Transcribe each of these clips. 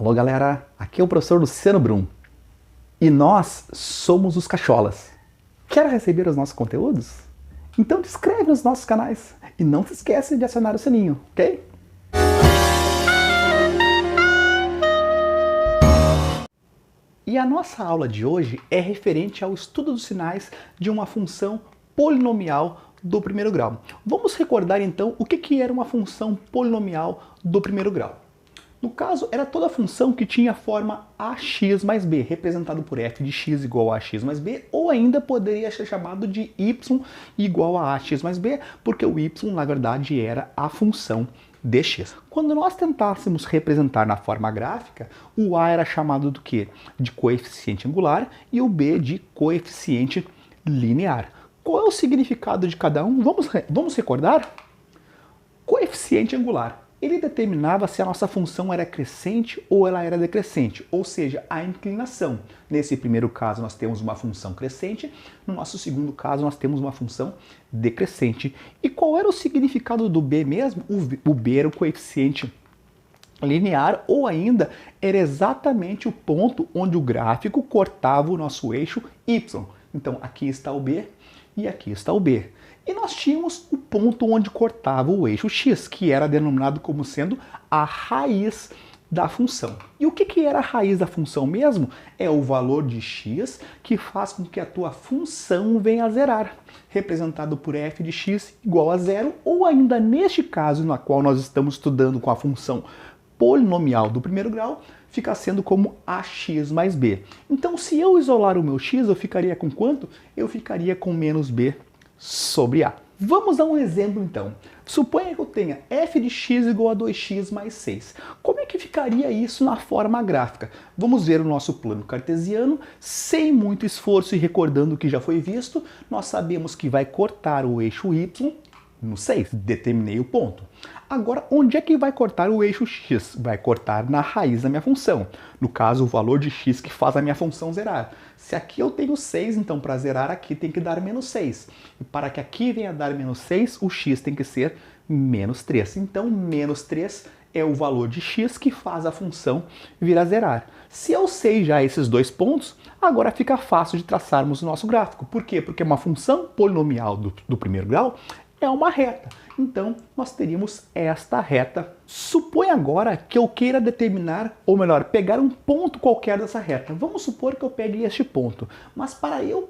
Alô galera, aqui é o professor Luciano Brum e nós somos os Cacholas. Quer receber os nossos conteúdos? Então te inscreve nos nossos canais e não se esqueça de acionar o sininho, ok? E a nossa aula de hoje é referente ao estudo dos sinais de uma função polinomial do primeiro grau. Vamos recordar então o que era uma função polinomial do primeiro grau. No caso, era toda função que tinha a forma ax mais b, representado por f de x igual a ax mais b, ou ainda poderia ser chamado de y igual a ax mais b, porque o y, na verdade, era a função dx. Quando nós tentássemos representar na forma gráfica, o a era chamado do quê? De coeficiente angular e o b de coeficiente linear. Qual é o significado de cada um? Vamos recordar? Coeficiente angular. Ele determinava se a nossa função era crescente ou ela era decrescente, ou seja, a inclinação. Nesse primeiro caso nós temos uma função crescente, no nosso segundo caso nós temos uma função decrescente. E qual era o significado do b mesmo? O b era o coeficiente linear, ou ainda era exatamente o ponto onde o gráfico cortava o nosso eixo y. Então aqui está o b e aqui está o b. E nós tínhamos o ponto onde cortava o eixo x, que era denominado como sendo a raiz da função. E o que era a raiz da função mesmo? É o valor de x que faz com que a tua função venha a zerar, representado por f de x igual a zero, ou ainda neste caso, na qual nós estamos estudando com a função polinomial do primeiro grau, fica sendo como ax mais b. Então, se eu isolar o meu x, eu ficaria com quanto? Eu ficaria com menos b sobre a. Vamos dar um exemplo então. Suponha que eu tenha f de x igual a 2x mais 6. Como é que ficaria isso na forma gráfica? Vamos ver o nosso plano cartesiano, sem muito esforço e recordando o que já foi visto, nós sabemos que vai cortar o eixo y no 6. Determinei o ponto. Agora, onde é que vai cortar o eixo x? Vai cortar na raiz da minha função. No caso, o valor de x que faz a minha função zerar. Se aqui eu tenho 6, então para zerar aqui tem que dar menos 6. E para que aqui venha a dar menos 6, o x tem que ser menos 3. Então, menos 3 é o valor de x que faz a função vir a zerar. Se eu sei já esses dois pontos, agora fica fácil de traçarmos o nosso gráfico. Por quê? Porque uma função polinomial do primeiro grau é uma reta. Então, nós teríamos esta reta. Suponha agora que eu queira determinar, ou melhor, pegar um ponto qualquer dessa reta. Vamos supor que eu pegue este ponto. Mas para eu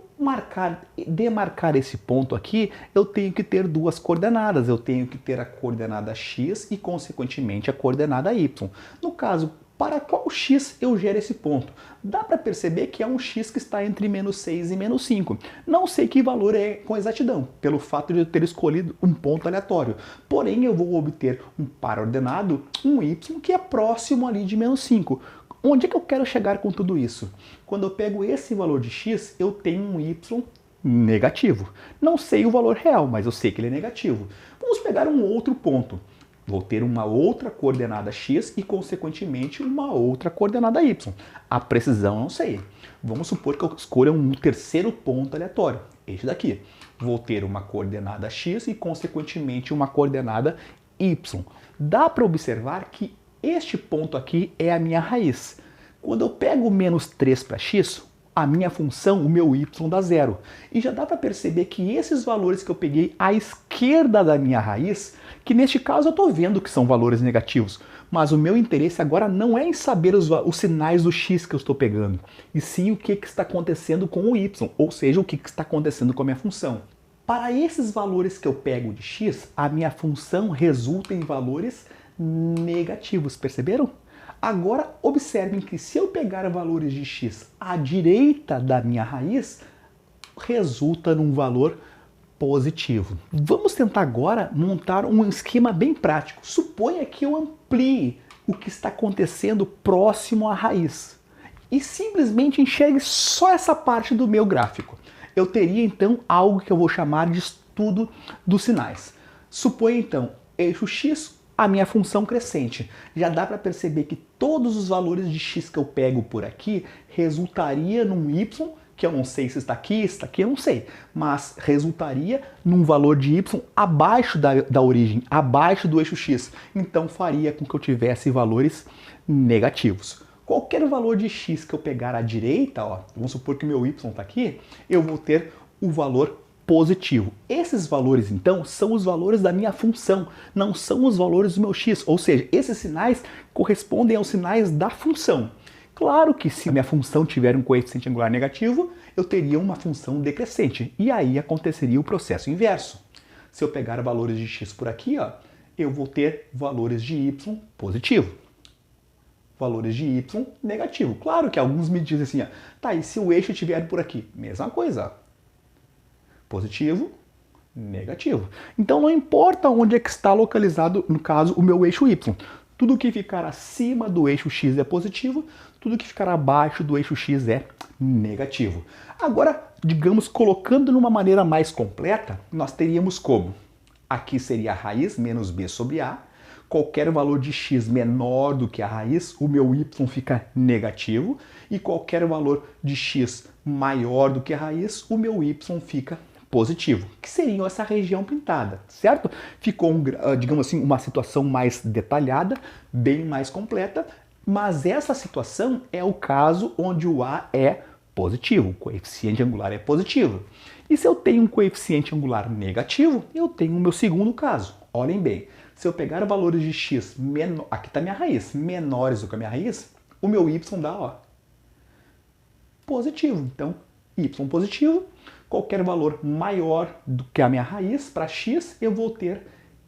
demarcar esse ponto aqui, eu tenho que ter duas coordenadas. Eu tenho que ter a coordenada x e, consequentemente, a coordenada y. No caso, para qual x eu gero esse ponto? Dá para perceber que é um x que está entre menos 6 e menos 5. Não sei que valor é com exatidão, pelo fato de eu ter escolhido um ponto aleatório. Porém, eu vou obter um par ordenado, um y, que é próximo ali de menos 5. Onde é que eu quero chegar com tudo isso? Quando eu pego esse valor de x, eu tenho um y negativo. Não sei o valor real, mas eu sei que ele é negativo. Vamos pegar um outro ponto. Vou ter uma outra coordenada x e, consequentemente, uma outra coordenada y. A precisão não sei. Vamos supor que eu escolha um terceiro ponto aleatório, este daqui. Vou ter uma coordenada x e, consequentemente, uma coordenada y. Dá para observar que este ponto aqui é a minha raiz. Quando eu pego menos 3 para x, a minha função, o meu y dá zero. E já dá para perceber que esses valores que eu peguei à esquerda da minha raiz, que neste caso eu estou vendo que são valores negativos, mas o meu interesse agora não é em saber os sinais do x que eu estou pegando, e sim o que está acontecendo com o y, ou seja, o que está acontecendo com a minha função. Para esses valores que eu pego de x, a minha função resulta em valores negativos, perceberam? Agora, observem que se eu pegar valores de x à direita da minha raiz, resulta num valor positivo. Vamos tentar agora montar um esquema bem prático. Suponha que eu amplie o que está acontecendo próximo à raiz e simplesmente enxergue só essa parte do meu gráfico. Eu teria então algo que eu vou chamar de estudo dos sinais. Suponha então eixo x, a minha função crescente. Já dá para perceber que todos os valores de x que eu pego por aqui resultaria num y, que eu não sei se está aqui, eu não sei, mas resultaria num valor de y abaixo da origem, abaixo do eixo x. Então faria com que eu tivesse valores negativos. Qualquer valor de x que eu pegar à direita, ó, vamos supor que o meu y está aqui, eu vou ter o valor positivo. Esses valores, então, são os valores da minha função, não são os valores do meu x, ou seja, esses sinais correspondem aos sinais da função. Claro que se a minha função tiver um coeficiente angular negativo, eu teria uma função decrescente, e aí aconteceria o processo inverso. Se eu pegar valores de x por aqui, ó, eu vou ter valores de y positivo. Valores de y negativo. Claro que alguns me dizem assim, ó, tá, e se o eixo estiver por aqui? Mesma coisa, ó. Positivo, negativo. Então não importa onde é que está localizado, no caso, o meu eixo y. Tudo que ficar acima do eixo x é positivo, tudo que ficar abaixo do eixo x é negativo. Agora, digamos, colocando de uma maneira mais completa, nós teríamos como? Aqui seria a raiz menos b sobre a. Qualquer valor de x menor do que a raiz, o meu y fica negativo. E qualquer valor de x maior do que a raiz, o meu y fica positivo, que seria essa região pintada, certo? Ficou, digamos assim, uma situação mais detalhada, bem mais completa, mas essa situação é o caso onde o a é positivo, o coeficiente angular é positivo. E se eu tenho um coeficiente angular negativo, eu tenho o meu segundo caso. Olhem bem, se eu pegar valores de x, aqui está minha raiz, menores do que a minha raiz, o meu y dá, ó, positivo. Então, y positivo, qualquer valor maior do que a minha raiz para x, eu vou ter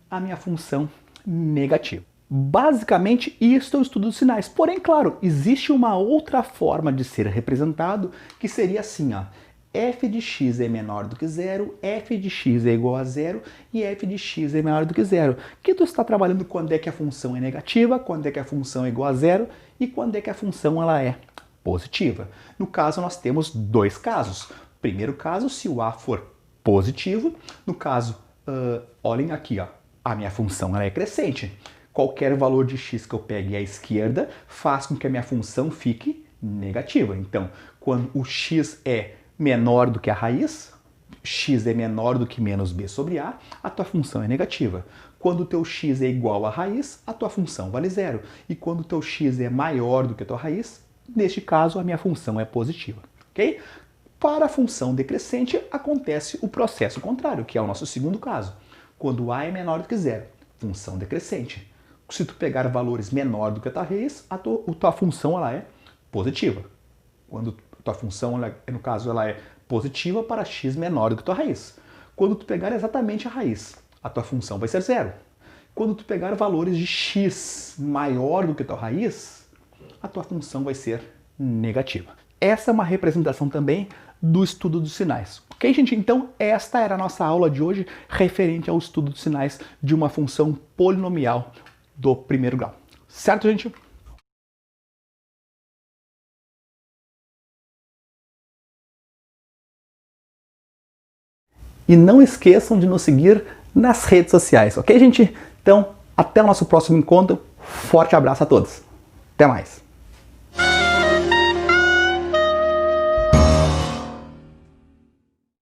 a minha função negativa. Basicamente, isso é o estudo dos sinais. Porém, claro, existe uma outra forma de ser representado, que seria assim, ó, f de x é menor do que zero, f de x é igual a zero e f de x é menor do que zero. Que tu está trabalhando quando é que a função é negativa, quando é que a função é igual a zero e quando é que a função ela é positiva. No caso, nós temos dois casos. Primeiro caso, se o a for positivo, no caso, olhem aqui, ó, a minha função ela é crescente. Qualquer valor de x que eu pegue à esquerda faz com que a minha função fique negativa. Então, quando o x é menor do que a raiz, x é menor do que menos b sobre a tua função é negativa. Quando o teu x é igual à raiz, a tua função vale zero. E quando o teu x é maior do que a tua raiz, neste caso, a minha função é positiva. Ok? Para a função decrescente, acontece o processo contrário, que é o nosso segundo caso. Quando a é menor do que zero, função decrescente. Se tu pegar valores menor do que a tua raiz, a tua função ela é positiva. Quando a tua função, no caso, ela é positiva para x menor do que a tua raiz. Quando tu pegar exatamente a raiz, a tua função vai ser zero. Quando tu pegar valores de x maior do que a tua raiz, a tua função vai ser negativa. Essa é uma representação também do estudo dos sinais. Ok, gente? Então, esta era a nossa aula de hoje referente ao estudo dos sinais de uma função polinomial do primeiro grau. Certo, gente? E não esqueçam de nos seguir nas redes sociais, ok, gente? Então, até o nosso próximo encontro. Forte abraço a todos. Até mais.